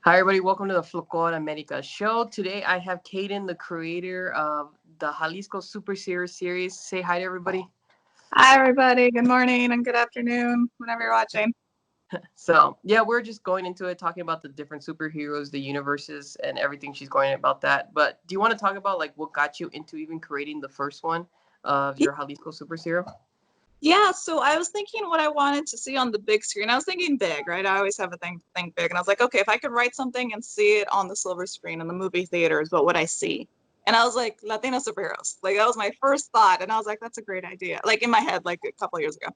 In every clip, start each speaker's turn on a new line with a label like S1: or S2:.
S1: Hi, everybody. Welcome to the Folklor America show. Today, I have Kayden, the creator of the Jalisco Super Series. Say hi to everybody.
S2: Hi, everybody. Good morning and good afternoon, whenever you're watching.
S1: So, yeah, we're just going into it, talking about the different superheroes, the universes, and everything she's going about that. But do you want to talk about like what got you into even creating the first one of your Jalisco Super Hero?
S2: Yeah, so I was thinking what I wanted to see on the big screen. I was thinking big, right? I always have a thing to think big. And I was like, okay, if I could write something and see it on the silver screen in the movie theaters, what would I see? And I was like, Latino superheroes. Like, that was my first thought. And I was like, that's a great idea. Like, in my head, like a couple of years ago.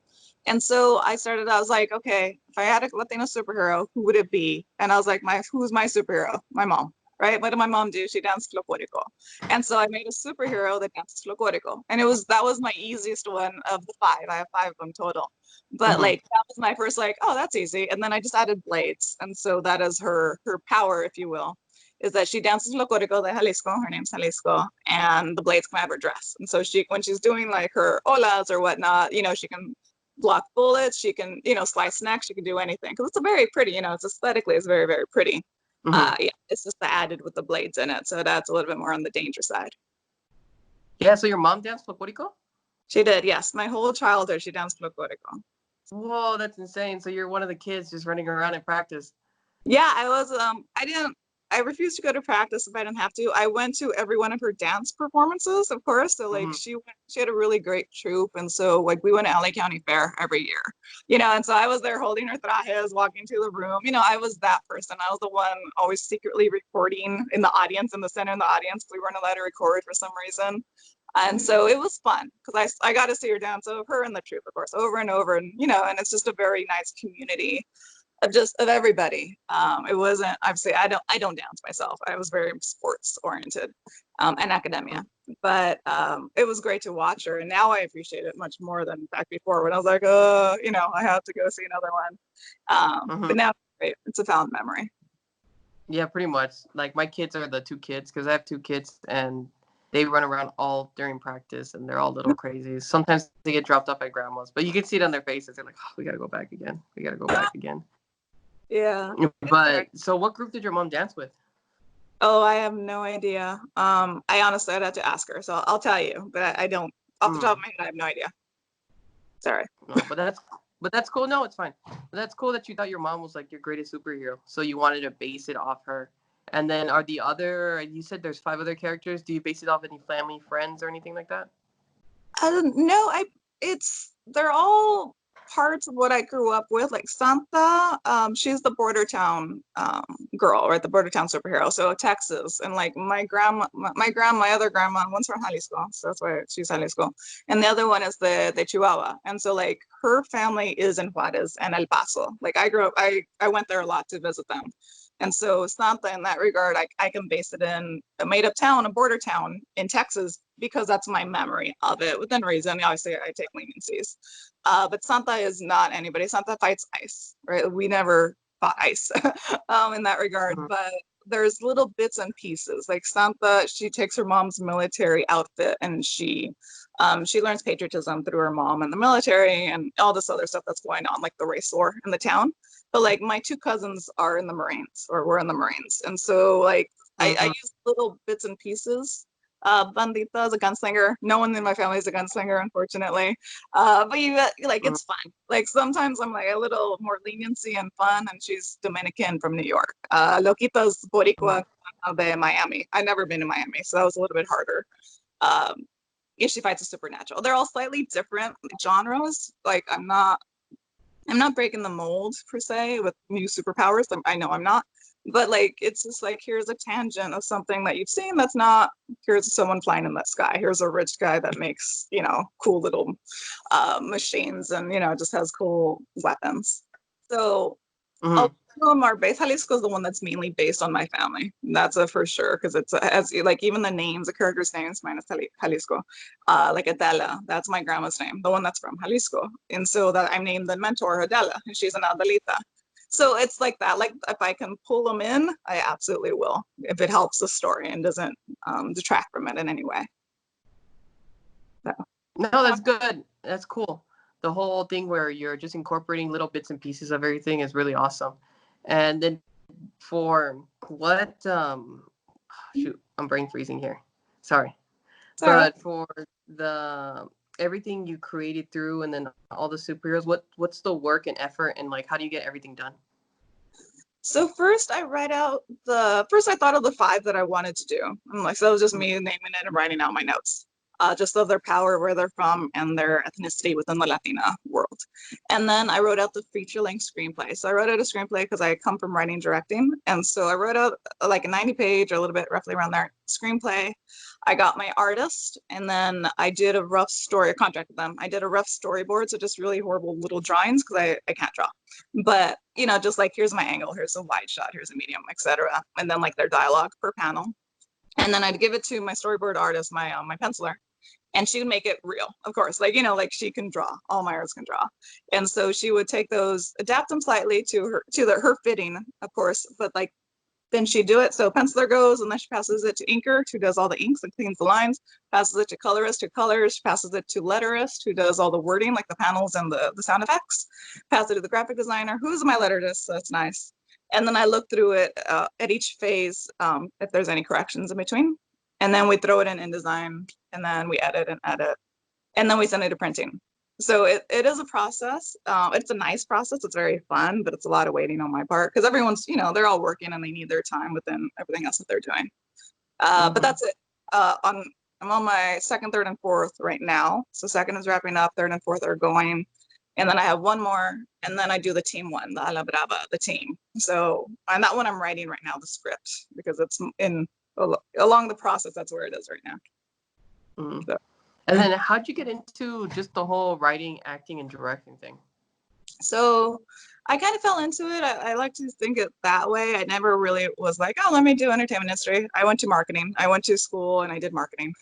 S2: And so I was like, okay, if I had a Latino superhero, who would it be? And I was like, who's my superhero? My mom. Right? What did my mom do? She danced folklorico. And so I made a superhero that dances folklorico. And that was my easiest one of the five. I have five of them total. But
S1: Mm-hmm.
S2: like that was my first like, oh, that's easy. And then I just added blades. And so that is her power, if you will, is that she dances folklorico de Jalisco. Her name's Jalisco, and the blades come out of her dress. And so when she's doing like her olas or whatnot, she can block bullets, she can, slice snacks, she can do anything. Because it's a very pretty, it's aesthetically it's very, very pretty.
S1: Mm-hmm.
S2: Yeah, it's just the added with the blades in it, so that's a little bit more on the danger side.
S1: Yeah, so your mom danced folklorico?
S2: She did, yes. My whole childhood, she danced folklorico.
S1: Whoa, that's insane. So you're one of the kids just running around in practice.
S2: Yeah, I was. I refused to go to practice if I didn't have to. I went to every one of her dance performances, of course. So like
S1: Mm-hmm.
S2: she had a really great troupe, and so like we went to LA County Fair every year, and so I was there holding her trajes, walking to the room. I was that person. I was the one always secretly recording in the audience, in the center of the audience. We weren't allowed to record for some reason. And so it was fun because I got to see her dance, so her and the troupe, of course, over and over. And, and it's just a very nice community of everybody. It wasn't, obviously I don't dance myself. I was very sports oriented, and academia, but it was great to watch her. And now I appreciate it much more than back before when I was like, I have to go see another one.
S1: Mm-hmm.
S2: But now it's a fond memory.
S1: Yeah, pretty much. Like my kids are the two kids because I have two kids and they run around all during practice and they're all little crazy. Sometimes they get dropped off at grandma's, but you can see it on their faces. They're like, oh, we got to go back again. We got to go back again.
S2: Yeah.
S1: But so what group did your mom dance with?
S2: Oh, I have no idea. I honestly, I'd have to ask her, so I'll tell you, but I don't, off the top of my head, I have no idea. Sorry.
S1: No, but that's cool. No, it's fine. But that's cool that you thought your mom was like your greatest superhero. So you wanted to base it off her. And then are the other, you said there's five other characters. Do you base it off any family, friends, or anything like that?
S2: No, they're all parts of what I grew up with. Like Santa, she's the border town girl, right? The border town superhero. So Texas, and like my other grandma, one's from Jalisco, so that's why she's Jalisco, and the other one is the Chihuahua. And so like her family is in Juarez and El Paso. Like I grew up, I went there a lot to visit them. And so Santa, in that regard, I can base it in a made-up town, a border town in Texas, because that's my memory of it. Within reason, obviously, I take leniencies. But Santa is not anybody. Santa fights ice, right? We never fought ice in that regard.
S1: Mhm.
S2: But there's little bits and pieces. Like Santa, she takes her mom's military outfit and she learns patriotism through her mom and the military and all this other stuff that's going on, like the race war in the town. But like my two cousins are in the Marines, or were in the Marines, and so like I
S1: Mhm.
S2: use little bits and pieces. Bandita is a gunslinger. No one in my family is a gunslinger, unfortunately. But like
S1: Mhm.
S2: it's fun. Like sometimes I'm like a little more leniency and fun, and she's Dominican from New York. Loquita's Boricua de Miami. I've never been to Miami, so that was a little bit harder. Um, yeah, she fights a supernatural. They're all slightly different genres. Like I'm not breaking the mold per se with new superpowers. I know I'm not, but like it's just like here's a tangent of something that you've seen that's not. Here's someone flying in the sky. Here's a rich guy that makes cool little machines and just has cool weapons. So all
S1: Mhm.
S2: of them are based. Jalisco is the one that's mainly based on my family. That's a for sure because it's as like even the names, the characters' names, minus Jalisco. Like Adela, that's my grandma's name, the one that's from Jalisco, and so that I named the mentor Adela, and she's an Adelita. So it's like that. Like if I can pull them in, I absolutely will. If it helps the story and doesn't detract from it in any way. So.
S1: No, that's good. That's cool. The whole thing where you're just incorporating little bits and pieces of everything is really awesome. And then for what shoot, I'm brain freezing here. Sorry.
S2: Sorry.
S1: But for the everything you created through and then all the superheroes, what's the work and effort and like how do you get everything done?
S2: So first I I thought of the 5 that I wanted to do. I'm like, so that was just me naming it and writing out my notes. Just of their power, where they're from, and their ethnicity within the Latina world. And then I wrote out the feature-length screenplay. So I wrote out a screenplay because I come from writing directing. And so I wrote out like a 90-page or a little bit roughly around there screenplay. I got my artist, and then I did a rough story, I contracted them. I did a rough storyboard, so just really horrible little drawings because I can't draw. But, just like, here's my angle, here's a wide shot, here's a medium, etc. And then like their dialogue per panel. And then I'd give it to my storyboard artist, my penciler, and she would make it real, of course. Like, like she can draw. All my artists can draw. And so she would take those, adapt them slightly to her fitting, of course, but like then she'd do it. So penciler goes, and then she passes it to inker, who does all the inks and cleans the lines, passes it to colorist, who colors, passes it to letterist, who does all the wording, like the panels and the sound effects, pass it to the graphic designer, who's my letterist, so that's nice. And then I look through it at each phase, if there's any corrections in between. And then we throw it in InDesign, and then we edit, and then we send it to printing. So it is a process. It's a nice process. It's very fun, but it's a lot of waiting on my part because everyone's, they're all working and they need their time within everything else that they're doing. But that's it. I'm on my second, third, and fourth right now. So second is wrapping up, third and fourth are going. And then I have one more, and then I do the team one, the A la Brava, the team. So on that one, I'm writing right now, the script, because it's along the process, that's where it is right now.
S1: Mm. So. And then how'd you get into just the whole writing, acting, and directing thing?
S2: So I kind of fell into it. I like to think it that way. I never really was like, oh, let me do entertainment industry. I went to marketing. I went to school and I did marketing.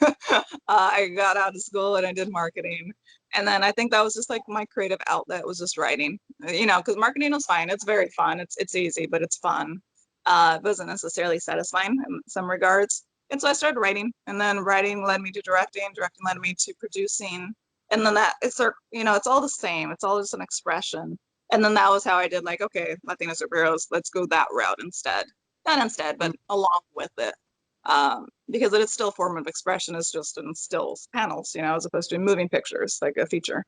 S2: I got out of school and I did marketing. And then I think that was just like my creative outlet was just writing, because marketing was fine. It's very fun. It's easy, but it's fun. It wasn't necessarily satisfying in some regards. And so I started writing, and then writing led me to directing led me to producing. And then it's all the same. It's all just an expression. And then that was how I did like, okay, Latino superheroes, let's go that route instead. Not instead, but along with it. Because it is still a form of expression. It's just in stills panels, as opposed to moving pictures, like a feature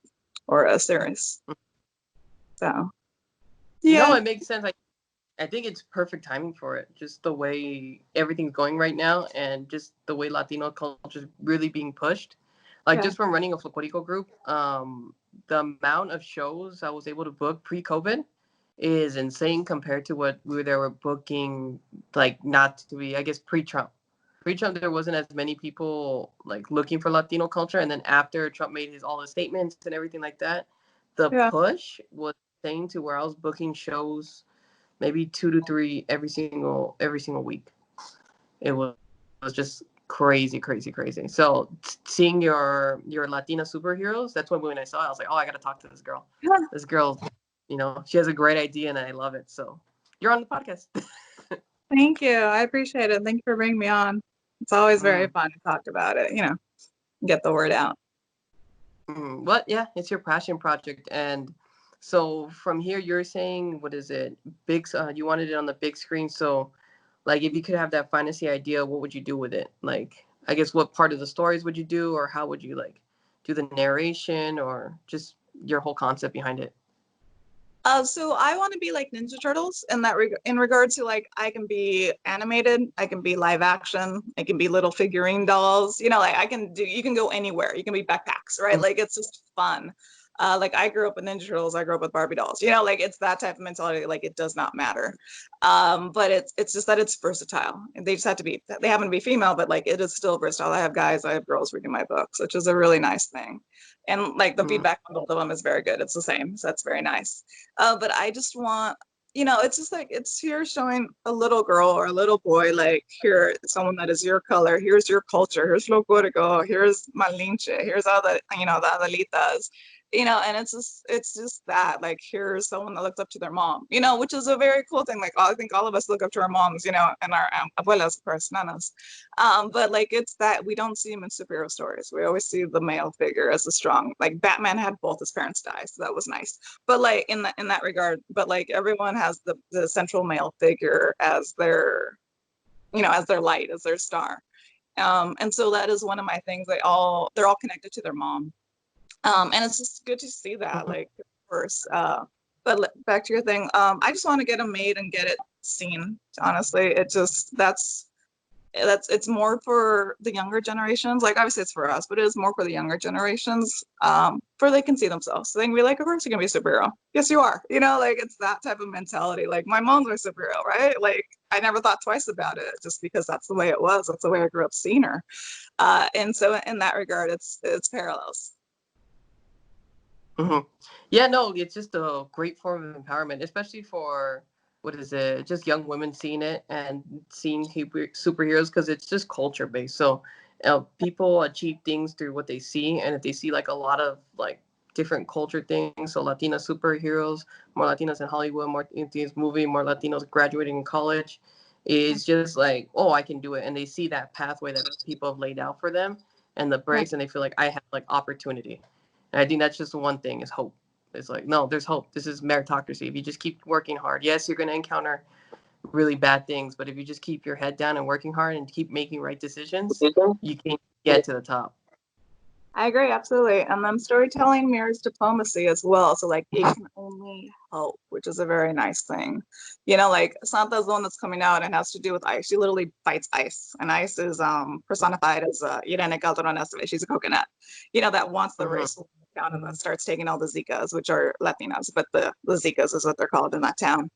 S2: or a series. So, yeah.
S1: No, it makes sense. I think it's perfect timing for it. Just the way everything's going right now, and just the way Latino culture is really being pushed. Like just from running a Folklorico group, the amount of shows I was able to book pre-COVID is insane compared to what they were booking. Like not to be, I guess, pre-Trump. Pre-Trump, there wasn't as many people like looking for Latino culture, and then after Trump made all his statements and everything like that, the push was insane to where I was booking shows maybe 2 to 3 every single week. It was just crazy. So seeing your Latina superheroes, that's when I saw it, I was like, oh, I gotta talk to this girl. This girl, she has a great idea and I love it. So you're on the podcast.
S2: Thank you. I appreciate it. Thank you for bringing me on. It's always very fun to talk about it, get the word out.
S1: Well, yeah, it's your passion project. And so from here, you're saying, what is it? You wanted it on the big screen. So like, if you could have that fantasy idea, what would you do with it? Like, I guess what part of the stories would you do, or how would you like do the narration, or just your whole concept behind it?
S2: So I want to be like Ninja Turtles in regard to like, I can be animated, I can be live action, I can be little figurine dolls, like you can go anywhere. You can be backpacks, right? Like it's just fun. Like I grew up with Ninja Turtles, I grew up with Barbie dolls, like it's that type of mentality. Like it does not matter. But it's just that it's versatile. They just they happen to be female, but like it is still versatile. I have guys, I have girls reading my books, which is a really nice thing. And like the feedback from both of them is very good. It's the same. So that's very nice. But I just want, it's just like, it's here showing a little girl or a little boy, like here, someone that is your color, here's your culture, here's lo Gorgo, here's Malinche, here's all the, the Adelitas. And it's just that, like, here's someone that looks up to their mom, which is a very cool thing. Like, I think all of us look up to our moms, and our abuelas, of course, nanas. But like, it's that we don't see them in superhero stories. We always see the male figure as the strong. Like, Batman had both his parents die, so that was nice. But like, in that regard, but like, everyone has the central male figure as their, as their light, as their star. And so that is one of my things. They're all connected to their mom. And it's just good to see that,
S1: Mhm.
S2: like, of course. But back to your thing, I just want to get them made and get it seen. Honestly, it just it's more for the younger generations. Like, obviously it's for us, but it is more for the younger generations, for they can see themselves. So they can be like, of course you're gonna be a superhero. Yes, you are. Like, it's that type of mentality. Like, my mom's a superhero, right? Like, I never thought twice about it, just because that's the way it was. That's the way I grew up seeing her. And so in that regard, it's parallels.
S1: Mhm. Yeah, no, it's just a great form of empowerment, especially for what is it, just young women seeing it and seeing superheroes because it's just culture based. So people achieve things through what they see, and if they see like a lot of like different culture things, so Latina superheroes, more Latinas in Hollywood, more in this movie, more Latinos graduating in college, is just like, oh, I can do it, and they see that pathway that people have laid out for them and the
S2: Yeah.
S1: breaks, and they feel like I have like opportunity. And I think that's just the one thing is hope. It's like, no, there's hope. This is meritocracy. If you just keep working hard, yes, you're going to encounter really bad things, but if you just keep your head down and working hard and keep making right decisions, you can get to the top.
S2: I agree, absolutely. And then storytelling mirrors diplomacy as well. So like, it can only help, which is a very nice thing. Like, Santa's the one that's coming out and has to do with ice. She literally fights ice. And ice is personified as Irene Calderon Estevez. She's a coconut, that wants the
S1: Mm-hmm.
S2: race down and then starts taking all the Zicas, which are Latinas, but the Zicas is what they're called in that town.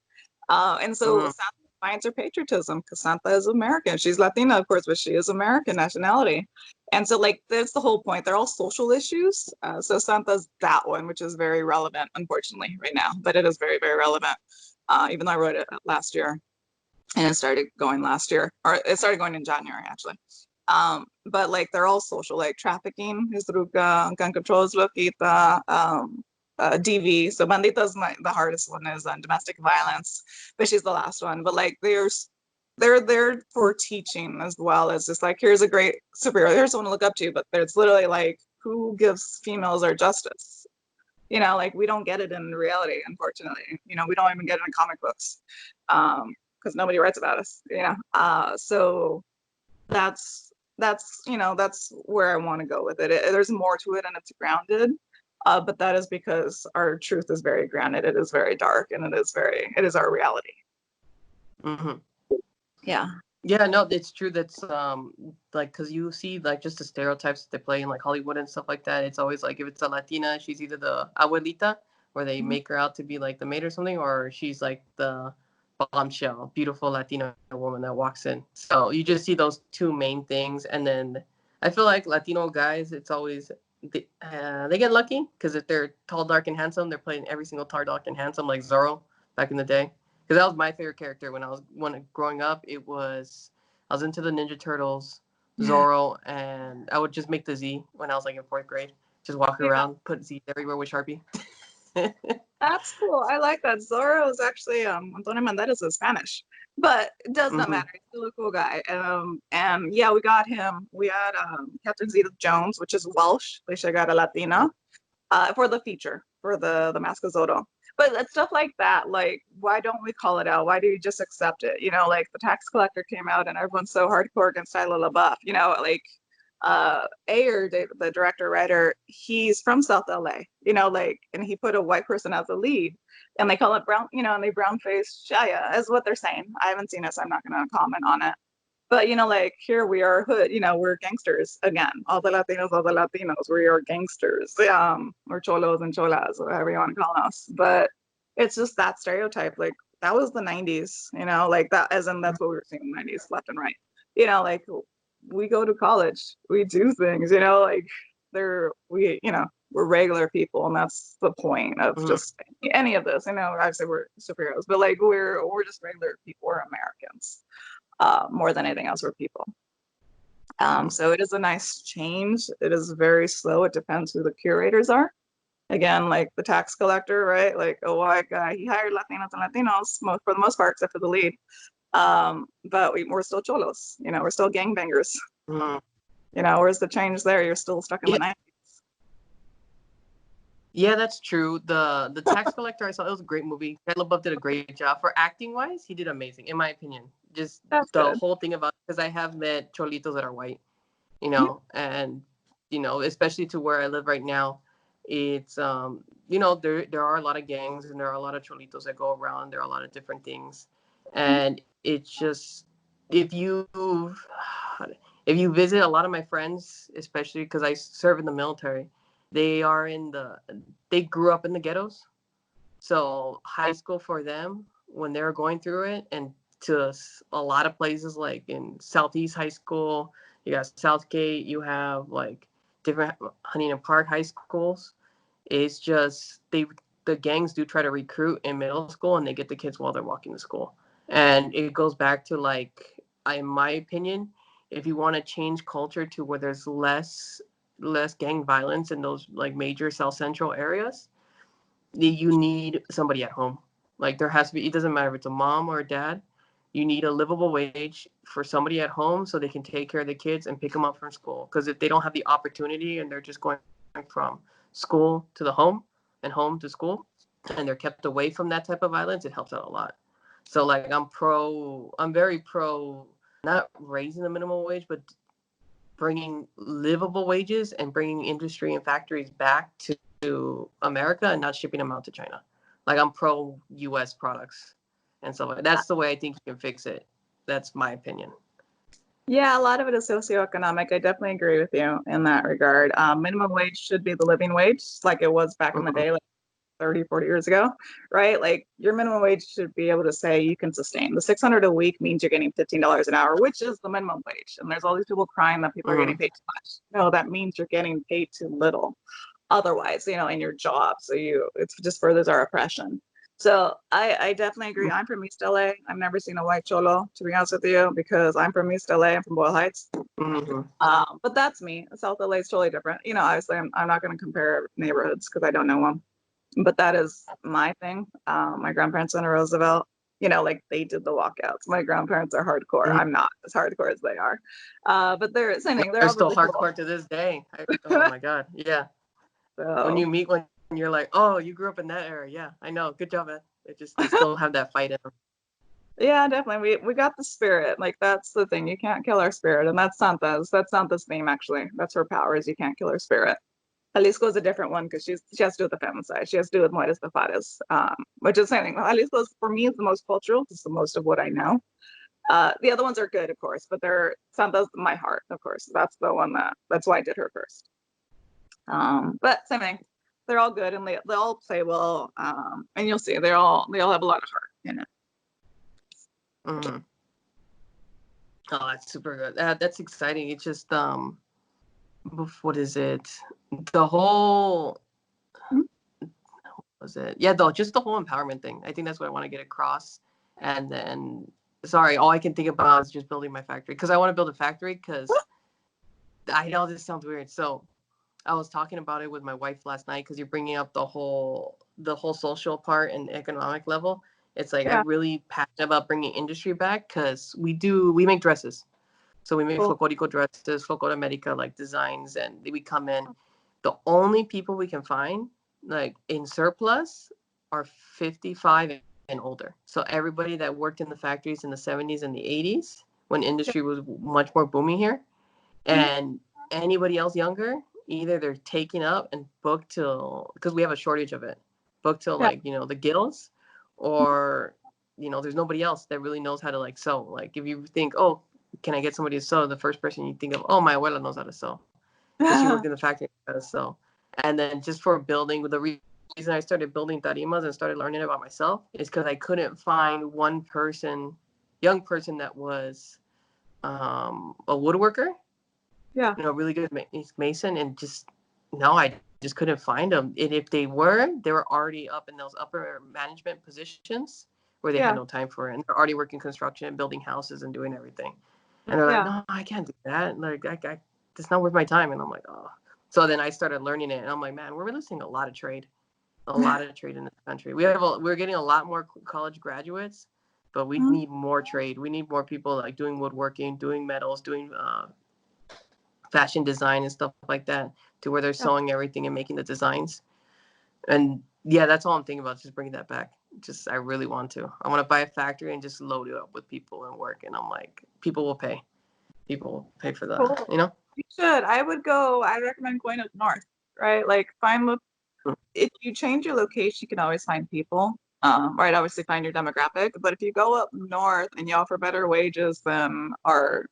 S2: And so
S1: Mm-hmm.
S2: Santa finds her patriotism because Santa is American. She's Latina, of course, but she is American nationality. And so, like, that's the whole point. They're all social issues. So Santa's that one, which is very relevant, unfortunately, right now. But it is very, very relevant. Even though I wrote it last year, and it started going last year, or it started going in January, actually. But like, they're all social, like trafficking, hizruga, gun control is loquita, DV. So bandita's the hardest one is domestic violence, but she's the last one. But like, they're there for teaching as well as just like, here's a great superhero, here's someone to look up to. But it's literally like, who gives females our justice? Like, we don't get it in reality, unfortunately. We don't even get it in comic books, because nobody writes about us. So that's where I want to go with it. There's more to it, and it's grounded. But that is because our truth is very grounded. It is very dark, and it is our reality.
S1: Mm-hmm.
S2: Yeah.
S1: Yeah, no, it's true. That's like because you see like just the stereotypes that they play in like Hollywood and stuff like that. It's always like if it's a Latina, she's either the abuelita, where they
S2: Mhm.
S1: make her out to be like the maid or something, or she's like the bombshell, beautiful Latina woman that walks in. So you just see those two main things, and then I feel like Latino guys, it's always they get lucky because if they're tall, dark, and handsome, they're playing every single tall, dark, and handsome like Zorro back in the day because that was my favorite character when growing up. I was into the Ninja Turtles, Zorro, and I would just make the Z when I was like in fourth grade. Just walk
S2: Yeah,
S1: around, put Z everywhere with Sharpie.
S2: that's cool. I like that. Zorro is actually Antonio Banderas is Spanish, but it does not
S1: Mm-hmm.
S2: matter. He's still a cool guy. And yeah, we got him. We had Captain Zeta Jones, which is Welsh. They should got a Latina. For the feature, for the Mask of Zorro. But it's stuff like that. Like, why don't we call it out? Why do you just accept it? Like, the tax collector came out and everyone's so hardcore against Shia LaBeouf. Like, Ayer, the director writer, he's from South LA. Like, and he put a white person as the lead, and they call it brown. And they brown face Shia, is what they're saying. I haven't seen it, so I'm not going to comment on it. But like, here we are hood, we're gangsters again. All the Latinos, we are gangsters. Or cholos and cholas, whatever you want to call us. But it's just that stereotype. Like, that was the 90s, like that, as in that's what we were seeing in the 90s, left and right. Like, we go to college, we do things, like we're regular people, and that's the point of
S1: Mm-hmm.
S2: just any of this. Obviously we're superheroes, but like, we're just regular people, we're Americans. More than anything else, we're people. So it is a nice change. It is very slow. It depends who the curators are. Again, like the tax collector, right? Like a white guy, he hired Latinos and Latinos for the most part, except for the lead. But we're still cholos, we're still gangbangers.
S1: Mm.
S2: Where's the change there? You're still stuck in
S1: Yeah.
S2: the 90s.
S1: Yeah, that's true. The tax collector, I saw, it was a great movie. Shia LaBeouf did a great job. For acting wise, he did amazing, in my opinion. Just
S2: That's
S1: the
S2: good.
S1: whole thing about, because I have met cholitos that are white,
S2: Yeah.
S1: and especially to where I live right now, it's there are a lot of gangs and there are a lot of cholitos that go around. There are a lot of different things, and it's just, if you if you visit a lot of my friends, especially because I serve in the military, they are they grew up in the ghettos. So high school for them, when they're going through it, and to a lot of places like in Southeast High School, you got Southgate, you have like different Huntington Park high schools. It's just the gangs do try to recruit in middle school, and they get the kids while they're walking to school. And it goes back to, like, in my opinion, if you want to change culture to where there's less gang violence in those like major South Central areas, you need somebody at home. Like, there has to be, it doesn't matter if it's a mom or a dad, you need a livable wage for somebody at home so they can take care of the kids and pick them up from school. Because if they don't have the opportunity and they're just going from school to the home and home to school, and they're kept away from that type of violence, it helps out a lot. So like, I'm very pro, not raising the minimum wage, but bringing livable wages and bringing industry and factories back to America and not shipping them out to China. Like, I'm pro US products and stuff like that. That's the way I think you can fix it. That's my opinion.
S2: Yeah, a lot of it is socioeconomic. I definitely agree with you in that regard. Minimum wage should be the living wage, like it was back in the
S1: Mhm.
S2: day, like 30, 40 years ago, right? Like your minimum wage should be able to say you can sustain. The 600 a week means you're getting $15 an hour, which is the minimum wage. And there's all these people crying that people are getting
S1: Mhm.
S2: paid too much. No, that means you're getting paid too little otherwise, in your job. So it's just furthers our oppression. So I definitely agree. I'm from East LA. I've never seen a white cholo, to be honest with you, because I'm from East LA. I'm from Boyle Heights.
S1: Mhm.
S2: But that's me. South LA is totally different. Obviously, I'm not going to compare neighborhoods because I don't know them. But that is my thing. My grandparents in Roosevelt, like they did the walkouts. My grandparents are hardcore.
S1: Mhm.
S2: I'm not as hardcore as they are. But they're same thing. They're
S1: They're
S2: all
S1: still
S2: really cool.
S1: hardcore to this day. Oh my God. Yeah. When
S2: So
S1: you meet one, you're like, oh, you grew up in that era. Yeah, I know. Good job, man. They still have that fight in them.
S2: yeah, definitely. We got the spirit. Like that's the thing. You can't kill our spirit. And that's Santa's. That's Santa's theme actually. That's her power is you can't kill her spirit. Jalisco is a different one because she has to do with the femicide. She has to do with Mueres de Fares, which is the same thing. Jalisco for me is the most cultural. It's the most of what I know. The other ones are good, of course, but they're Santa's my heart, of course. That's the one that's why I did her first. But same thing. They're all good and they all play well. And you'll see they all have a lot of heart in it.
S1: Mhm. Oh, that's super good. That's exciting. It's just what is it? The whole
S2: Mhm.
S1: was it? Yeah, though, just the whole empowerment thing. I think that's what I want to get across. And then, sorry, all I can think about is just building my factory, because I want to build a factory. Because I know this sounds weird. So I was talking about it with my wife last night, because you're bringing up the whole social part and economic level. It's like,
S2: Yeah,
S1: I'm really passionate about bringing industry back, because we make dresses. So we make
S2: cool.
S1: folklorico dresses, folklore America, like designs, and we come in. The only people we can find, like in surplus, are 55 and older. So everybody that worked in the factories in the 70s and the 80s, when industry was much more booming here,
S2: Mhm.
S1: and anybody else younger, either they're taken up and booked till, because we have a shortage of it, booked till
S2: Yeah.
S1: like the gills, or there's nobody else that really knows how to like sew. Like, if you think, oh, can I get somebody to sew, the first person you think of, oh, my abuela knows how to sew, because she worked in the factory and how to sew. And then just for building, the reason I started building tarimas and started learning about myself is because I couldn't find one person, young person, that was a woodworker,
S2: Yeah.
S1: really good mason, and just no, I just couldn't find them. And if they were already up in those upper management positions where they had
S2: Yeah.
S1: no time for it, and they're already working construction and building houses and doing everything. And they're like,
S2: Yeah.
S1: no, I can't do that. Like, it's not worth my time. And I'm like, oh. So then I started learning it, and I'm like, man, we're losing a lot of trade in this country. We're getting a lot more college graduates, but we need more trade. We need more people like doing woodworking, doing metals, doing fashion design and stuff like that, to where they're sewing everything and making the designs. And yeah, that's all I'm thinking about, just bringing that back. Just, I really want to. I want to buy a factory and just load it up with people and work. And I'm like, people will pay. People will pay for that,
S2: Cool.
S1: you know?
S2: You should. I recommend going up north, right? Like if you change your location, you can always find people. Right, obviously find your demographic. But if you go up north and you offer better wages than or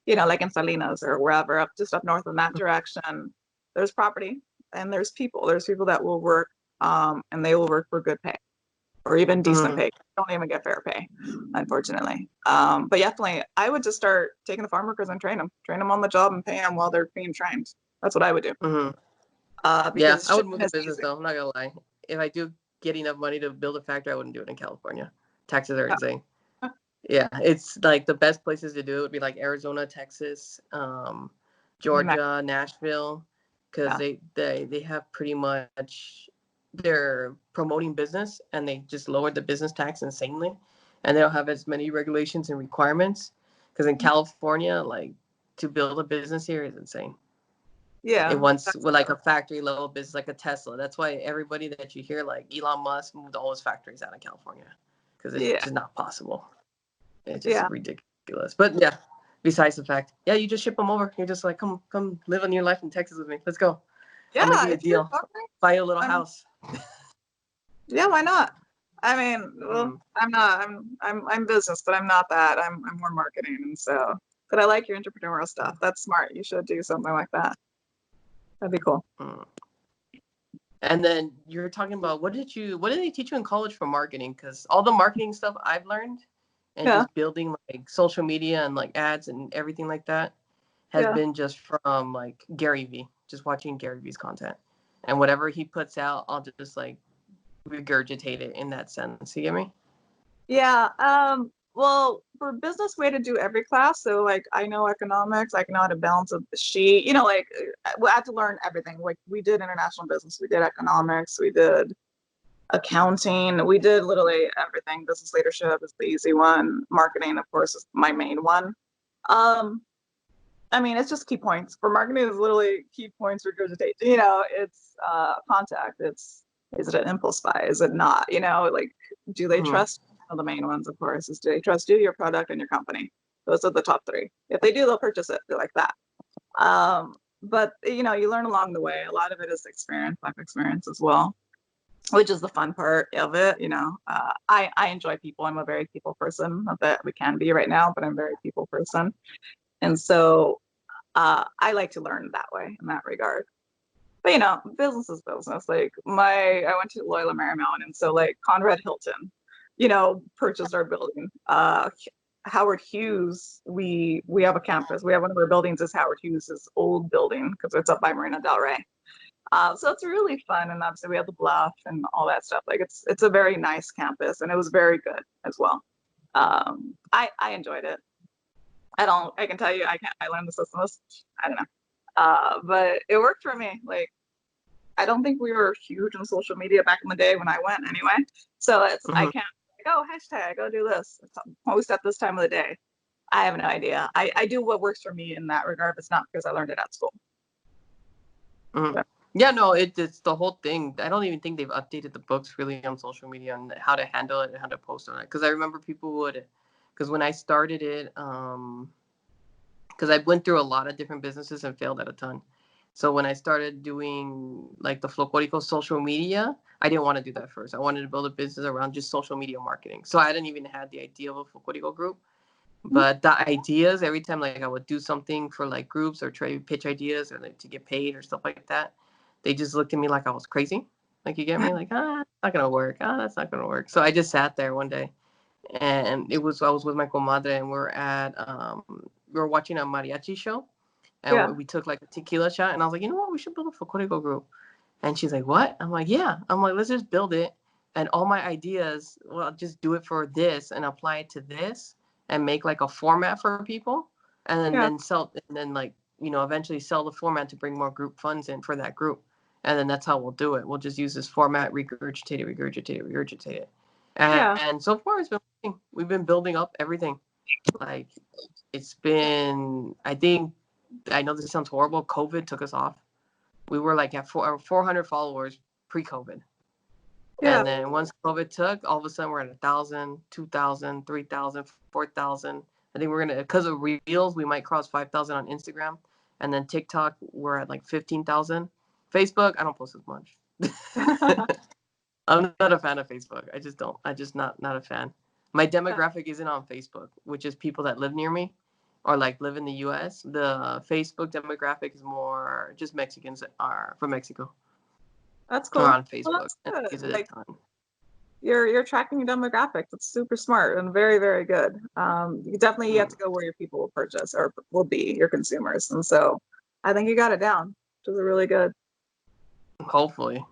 S2: like in Salinas or wherever, up north in that direction, there's property and there's people. There's people that will work, and they will work for good pay or even decent pay. Don't even get fair pay, unfortunately. But definitely, I would just start taking the farm workers and train them on the job and pay them while they're being trained. That's what I would do.
S1: Yeah,
S2: Because
S1: I would move the
S2: shipping is
S1: business
S2: easy.
S1: though. I'm not gonna lie. If I do get enough money to build a factory, I wouldn't do it in California. Taxes are insane. Yeah, it's like the best places to do it would be like Arizona, Texas, Georgia, Nashville, because they have pretty much, they're promoting business, and they just lowered the business tax insanely, and they don't have as many regulations and requirements. Because in California, like, to build a business here is insane.
S2: Yeah.
S1: It wants with like a factory level business, like a Tesla. That's why everybody that you hear, like Elon Musk, moved all his factories out of California, because it's just not possible. It's just ridiculous. But yeah, besides the fact, yeah, you just ship them over. You're just like, come live on your life in Texas with me. Let's go. I'll make you a deal. Buy you a little house.
S2: Yeah, why not? I mean, well, I'm not. I'm business, but I'm not that. I'm more marketing, and so. But I like your entrepreneurial stuff. That's smart. You should do something like that. That'd be cool.
S1: And then you're talking about what did they teach you in college for marketing? Because all the marketing stuff I've learned, and just building like social media and like ads and everything like that, has been just from like Gary Vee, just watching Gary Vee's content, and whatever he puts out, I'll just like regurgitate it in that sense. You get me?
S2: Yeah. Well, for business, we had to do every class. So like, I know economics, I know how to balance a sheet. Like we had to learn everything. Like we did international business, we did economics, we did accounting, we did literally everything. Business leadership is the easy one. Marketing, of course, is my main one. I mean, it's just key points. For marketing, is literally key points regurgitate. It's contact. Is it an impulse buy? Is it not? Like, do they trust? The main ones, of course, is do they trust you, your product, and your company? Those are the top three. If they do, they'll purchase it. They're like that. But you learn along the way. A lot of it is experience, life experience as well, which is the fun part of it. I enjoy people. I'm a very people person. Not that we can be right now, but I'm a very people person. And so I like to learn that way, in that regard. But business is business. Like I went to Loyola Marymount, and so like Conrad Hilton, purchased our building. Howard Hughes, we have a campus. We have one of our buildings is Howard Hughes' old building because it's up by Marina Del Rey. So it's really fun, and obviously we have the bluff and all that stuff. Like it's a very nice campus, and it was very good as well. I enjoyed it. I can tell you, I learned the system. I don't know. But it worked for me. Like, I don't think we were huge on social media back in the day when I went anyway. So I can't like, hashtag, go do this. Post at this time of the day. I have no idea. I do what works for me in that regard. It's not because I learned it at school.
S1: So. Yeah, no, it's the whole thing. I don't even think they've updated the books really on social media and how to handle it and how to post on it. Because I remember because when I started it, because I went through a lot of different businesses and failed at a ton. So when I started doing like the Folklorico social media, I didn't want to do that first. I wanted to build a business around just social media marketing. So I didn't even have the idea of a Folklorico group. But the ideas, every time like I would do something for like groups or try to pitch ideas or like to get paid or stuff like that, they just looked at me like I was crazy. Like, you get me? Like, it's not going to work. That's not going to work. So I just sat there one day, and I was with my comadre, and we were watching a mariachi show, and we took like a tequila shot, and I was like, you know what? We should build a Folklorico group. And she's like, what? I'm like, yeah. I'm like, let's just build it. And all my ideas, well, I'll just do it for this and apply it to this and make like a format for people, and then sell, and then like eventually sell the format to bring more group funds in for that group. And then that's how we'll do it. We'll just use this format, regurgitate it.
S2: Yeah.
S1: And so far it's been working. We've been building up everything. Like it's been, I know this sounds horrible. COVID took us off. We were like at 400 followers pre-COVID.
S2: Yeah.
S1: And then once COVID took, all of a sudden we're at 1,000, 2,000, 3,000, 4,000. I think we're going to, because of Reels, we might cross 5,000 on Instagram. And then TikTok, we're at like 15,000. Facebook, I don't post as much. I'm not a fan of Facebook. I just don't. I just not a fan. My demographic isn't on Facebook, which is people that live near me or like live in the US. The Facebook demographic is more just Mexicans that are from Mexico
S2: That's
S1: or
S2: cool.
S1: on
S2: Well,
S1: Facebook.
S2: that's
S1: And
S2: good.
S1: use it a
S2: Like
S1: ton.
S2: you're tracking your demographic. That's super smart and very, very good. You definitely have to go where your people will purchase or will be your consumers. And so I think you got it down, which is really good.
S1: Hopefully.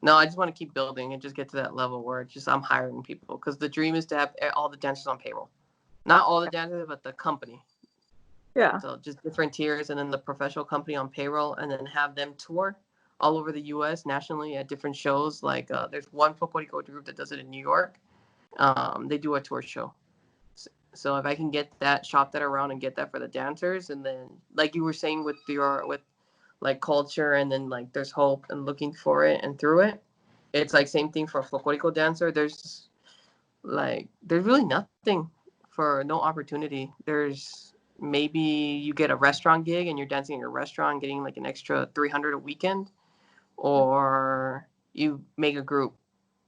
S1: No, I just want to keep building and just get to that level where it's just I'm hiring people because the dream is to have all the dancers on payroll. Not all the dancers, but the company.
S2: Yeah.
S1: So just different tiers and then the professional company on payroll and then have them tour all over the US nationally at different shows. Like there's one Folklor group that does it in New York. They do a tour show. So if I can get that, shop that around and get that for the dancers, and then like you were saying with like culture, and then like there's hope and looking for it and through it, it's like same thing for a folklorico dancer. There's really nothing for no opportunity. There's maybe you get a restaurant gig and you're dancing at a restaurant, getting like an extra 300 a weekend, or you make a group,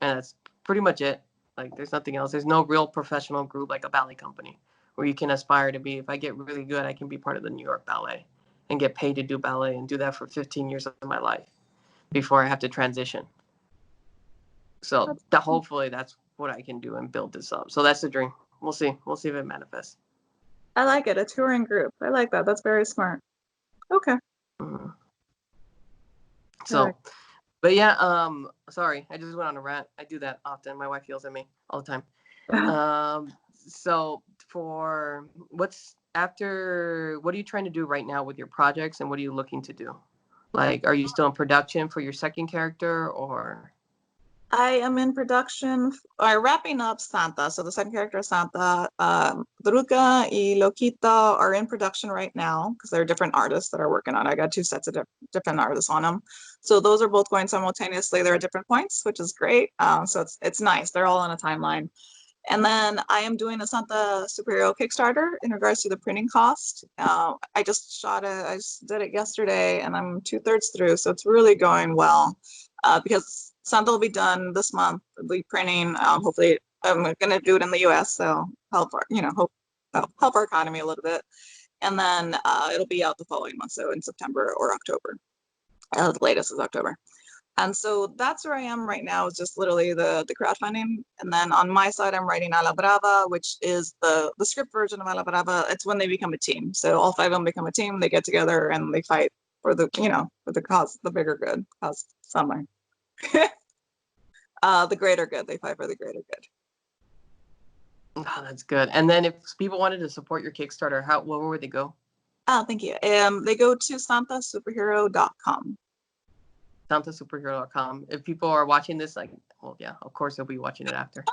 S1: and that's pretty much it. Like there's nothing else. There's no real professional group like a ballet company where you can aspire to be. If I get really good, I can be part of the New York Ballet and get paid to do ballet and do that for 15 years of my life before I have to transition. So hopefully that's what I can do and build this up. So that's the dream. We'll see. We'll see if it manifests.
S2: I like it. A touring group. I like that. That's very smart. Okay.
S1: Mm-hmm. So, but yeah, sorry, I just went on a rant. I do that often. My wife yells at me all the time. So for what are you trying to do right now with your projects and what are you looking to do? Like, are you still in production for your second character or?
S2: I am in production, wrapping up Santa. So the second character is Santa. Druga y Loquita are in production right now because they're different artists that are working on it. I got two sets of different artists on them. So those are both going simultaneously. They're at different points, which is great. So it's nice. They're all on a timeline. And then I am doing a Santa superhero Kickstarter in regards to the printing cost. I just did it yesterday and I'm 2/3 through. So it's really going well because Santa will be done this month. It'll be printing. Hopefully I'm going to do it in the US. So help our economy a little bit. And then it'll be out the following month. So in September or October. The latest is October. And so that's where I am right now, is just literally the crowdfunding. And then on my side, I'm writing A la Brava, which is the script version of A la Brava. It's when they become a team. So all 5 of them become a team, they get together and they fight for the cause, the bigger good, cause somewhere. The greater good. They fight for the greater good.
S1: Oh, that's good. And then if people wanted to support your Kickstarter, where would they go?
S2: Oh, thank you. They go to santasuperhero.com.
S1: santasuperhero.com. If people are watching this, well, yeah, of course they'll be watching it after.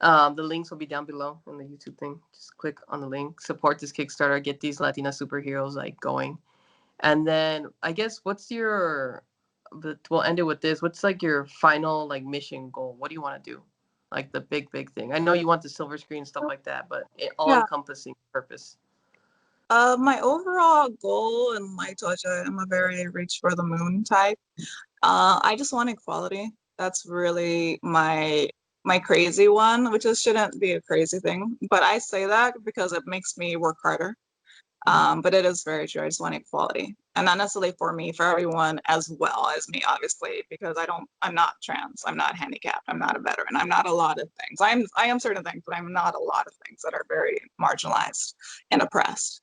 S1: The links will be down below on the YouTube thing. Just click on the link, support this Kickstarter, get these Latina superheroes going. And then I guess we'll end it with this. What's your final mission goal? What do you want to do? Like the big thing. I know you want the silver screen, stuff like that, but all-encompassing purpose.
S2: My overall goal, and I told you I'm a very reach for the moon type. I just want equality. That's really my crazy one, which shouldn't be a crazy thing, but I say that because it makes me work harder. But it is very true. I just want equality, and not necessarily for me, for everyone as well as me, obviously, because I'm not trans, I'm not handicapped, I'm not a veteran, I'm not a lot of things. I am certain things, but I'm not a lot of things that are very marginalized and oppressed.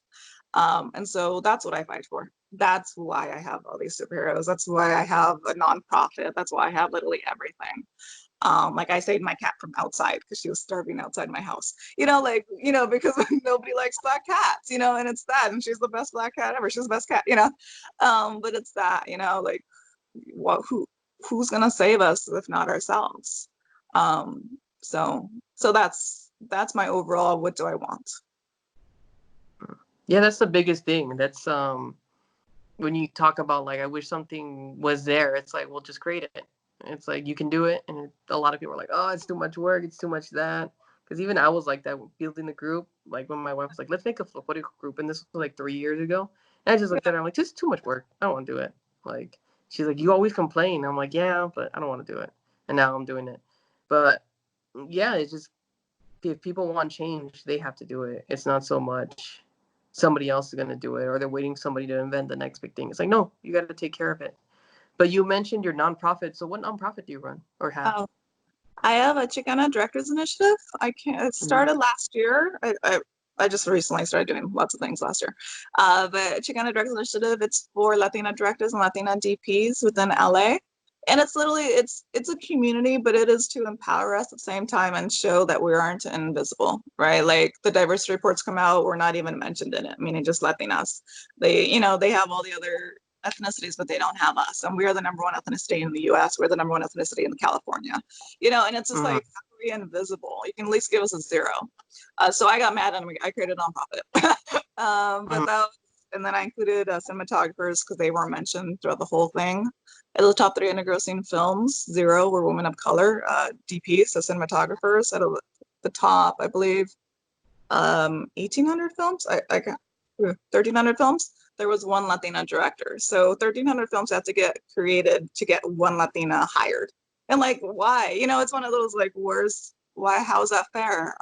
S2: And so that's what I fight for. That's why I have all these superheroes. That's why I have a nonprofit. That's why I have literally everything. Like I saved my cat from outside because she was starving outside my house. Because nobody likes black cats, and it's that, and she's the best black cat ever. She's the best cat, But it's that, like, what, who's gonna save us if not ourselves? So that's my overall. What do I want?
S1: Yeah, that's the biggest thing. That's when you talk about like, I wish something was there. It's like, well, just create it. It's like you can do it, and a lot of people are like, oh, it's too much work. It's too much that. Because even I was like that building the group. Like when my wife was like, let's make a political group, and this was like 3 years ago. And I just looked at her. I'm like, this is too much work. I don't want to do it. Like she's like, you always complain. I'm like, yeah, but I don't want to do it. And now I'm doing it. But yeah, it's just if people want change, they have to do it. It's not so much somebody else is going to do it or they're waiting somebody to invent the next big thing. It's like, no, you got to take care of it. But you mentioned your nonprofit. So what nonprofit do you run or have?
S2: I have a Chicana Directors Initiative. It started last year. I just recently started doing lots of things last year. But Chicana Directors Initiative, it's for Latina directors and Latina DPs within LA. And it's literally, it's a community, but it is to empower us at the same time and show that we aren't invisible, right? Like the diversity reports come out, we're not even mentioned in it, meaning just Latinas. They have all the other ethnicities, but they don't have us. And we are the number one ethnicity in the US. We're the number one ethnicity in California, and it's just like, how are we invisible? You can at least give us a zero. So I got mad and I created a nonprofit. But that was, and then I included cinematographers because they weren't mentioned throughout the whole thing. At the top 3 grossing films, 0 were women of color, DPs, so cinematographers. At the top, I believe, 1,800 films. I got 1,300 films. There was 1 Latina director. So 1,300 films had to get created to get 1 Latina hired. And like, why? It's one of those like, why? How is that fair?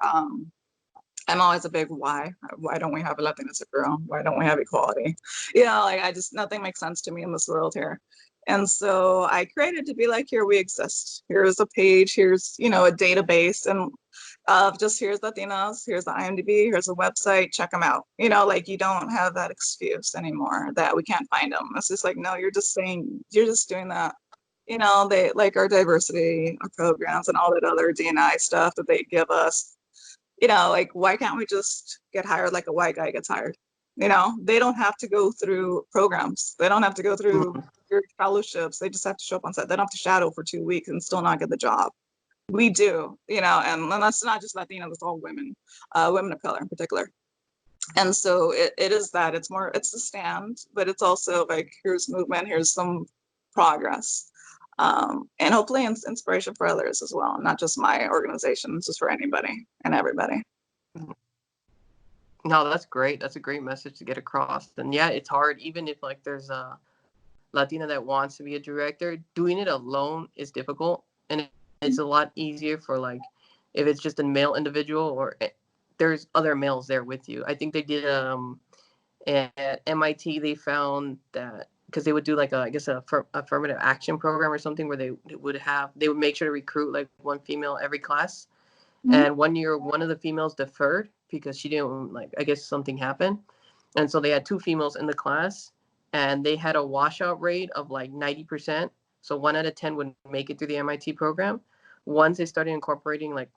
S2: I'm always a big why. Why don't we have a Latina superhero? Why don't we have equality? Like nothing makes sense to me in this world here. And so I created to be like, here we exist. Here's a page. Here's, a database and just here's Latinas, here's the IMDb, here's a website, check them out. Like you don't have that excuse anymore that we can't find them. It's just like, no, you're just doing that. They like our diversity, our programs and all that other D&I stuff that they give us. Like, why can't we just get hired like a white guy gets hired? They don't have to go through programs. They don't have to go through your fellowships. They just have to show up on set. They don't have to shadow for 2 weeks and still not get the job. We do, and that's not just Latino, it's all women, women of color in particular. And so it is that it's a stand, but it's also like, here's movement, here's some progress. And hopefully inspiration for others as well, not just my organization, just for anybody and everybody.
S1: No, that's great. That's a great message to get across. And yeah, it's hard, even if like there's a Latina that wants to be a director, doing it alone is difficult. And it's a lot easier for like, if it's just a male individual or there's other males there with you. I think they did, at MIT, they found that because they would do like a affirmative action program or something where they would make sure to recruit like 1 female every class. And 1 year, one of the females deferred because she didn't I guess something happened. And so they had 2 females in the class and they had a washout rate of like 90%. So 1 out of 10 would make it through the MIT program. Once they started incorporating like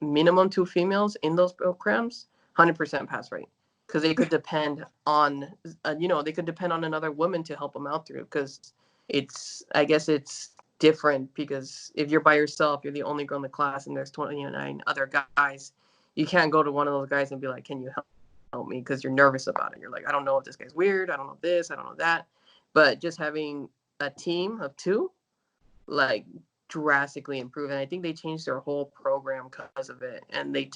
S1: minimum 2 females in those programs, 100% pass rate. Because they could depend on, another woman to help them out through. Because I guess it's different because if you're by yourself, you're the only girl in the class and there's 29 other guys, you can't go to one of those guys and be like, can you help me? Because you're nervous about it. You're like, I don't know if this guy's weird. I don't know this. I don't know that. But just having a team of 2, like, drastically improved. And I think they changed their whole program because of it. And they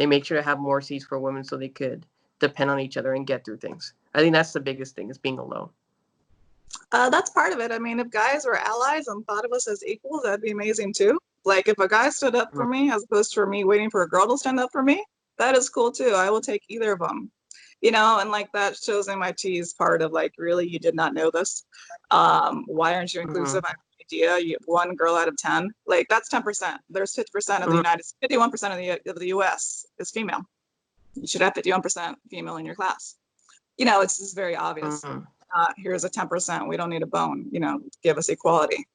S1: make sure to have more seats for women so they could depend on each other and get through things. I think that's the biggest thing, is being alone.
S2: That's part of it. I mean, if guys were allies and thought of us as equals, that'd be amazing too. Like if a guy stood up for me as opposed to me waiting for a girl to stand up for me, that is cool too. I will take either of them. And like that shows MIT's part of like, really, you did not know this. Why aren't you inclusive? I have no idea. You have 1 girl out of 10. Like that's 10%. There's 50% of the 51% of the US is female. You should have 51% female in your class. It's just very obvious. Here's a 10%. We don't need a bone. Give us equality.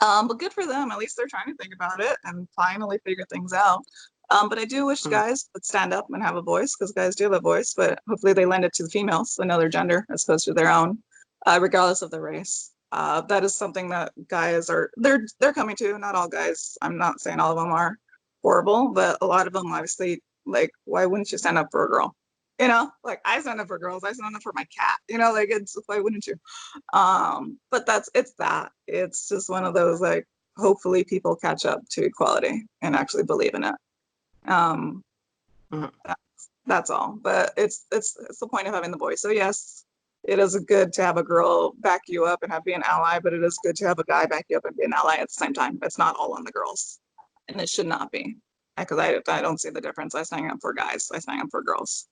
S2: But good for them. At least they're trying to think about it and finally figure things out. But I do wish
S1: Mm.
S2: guys would stand up and have a voice, because guys do have a voice, but hopefully they lend it to the females, another gender, as opposed to their own, regardless of the race. That is something that guys are they're coming to. Not all guys. I'm not saying all of them are horrible, but a lot of them obviously, like, why wouldn't you stand up for a girl? You know, like, I stand up for girls. I stand up for my cat. You know, like, it's, why wouldn't you? But it's just one of those, like, hopefully people catch up to equality and actually believe in it. Um,
S1: Mhm.
S2: that's all. But it's the point of having the voice. So yes, it is good to have a girl back you up and be an ally, but it is good to have a guy back you up and be an ally at the same time. It's not all on the girls, and it should not be, because I don't see the difference. I stand up for guys. I stand up for girls.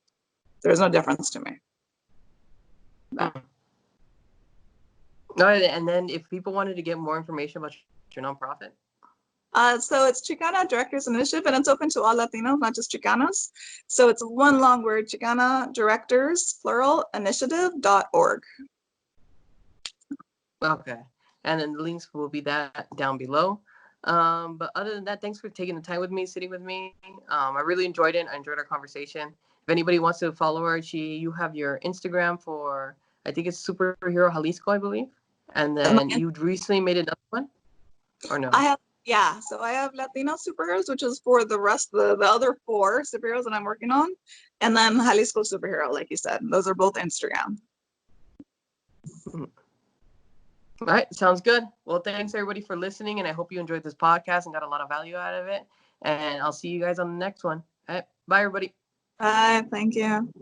S2: There's no difference to me.
S1: Mm. All right, and then if people wanted to get more information about your nonprofit.
S2: So it's Chicana Directors Initiative, and it's open to all Latinos, not just Chicanas. So it's one long word: Chicana Directors, plural, initiative.org.
S1: Okay, and then the links will be that down below. But other than that, thanks for taking the time with me, sitting with me. I really enjoyed it. I enjoyed our conversation. If anybody wants to follow her, you have your Instagram for, I think it's Superhero Jalisco, I believe. And then you recently made another one, or no?
S2: So I have Latino Superheroes, which is for the rest of the other 4 superheroes that I'm working on. And then Jalisco Superhero, like you said. Those are both Instagram.
S1: All right, sounds good. Well, thanks everybody for listening, and I hope you enjoyed this podcast and got a lot of value out of it. And I'll see you guys on the next one. All right, bye everybody.
S2: Bye, thank you.